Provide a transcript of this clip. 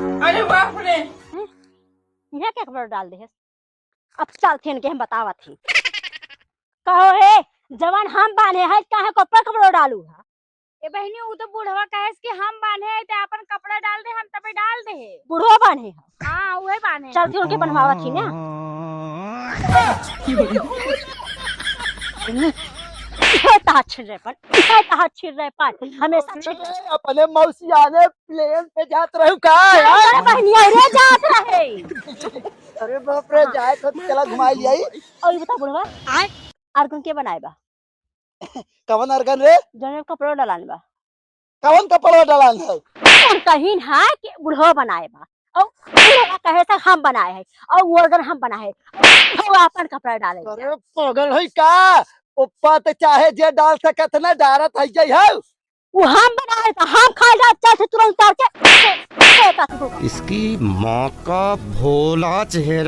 अरे बाप रे, यहाँ क्या कपड़ा डाल दे? अब चल थे इनके हम बतावा थी। कहो हे जवान हम बांधे है काहे कपड़ा कपड़ा डालू है? ए बहनी उ तो बुढ़वा कहे कि हम बांधे है तो अपन कपड़ा डाल दे, हम तबे डाल दे है। बुढ़वा बांधे है? हां उहे बांधे। चल थे उनके बनवावा थी ना। हमेशा अपने मौसी आने प्लेन पे जात रहू का अरे बहनिया रे जात रहे। अरे बाप रे, जाए तो चला घुमा लियाई। और ये बता बुढ़वा आय आरकन के बनाए बा? कवन अर्गन रे? जने कपड़ा डालान बा। कवन कपड़ा डालन है? कौन कहीं है कि बुढ़वा बनाए बा और बुढ़वा कहे से हम बनाए हैं और वो अगर हम बनाए वो अपन कपड़ा डाले। अरे पागल है का? ऊपर तो चाहे जे डाल सकत ना, डारत है जई है। वो हम बनाए तो हम खा जा चल तुरंत उतार के इसकी माँ का भोला चेहरा।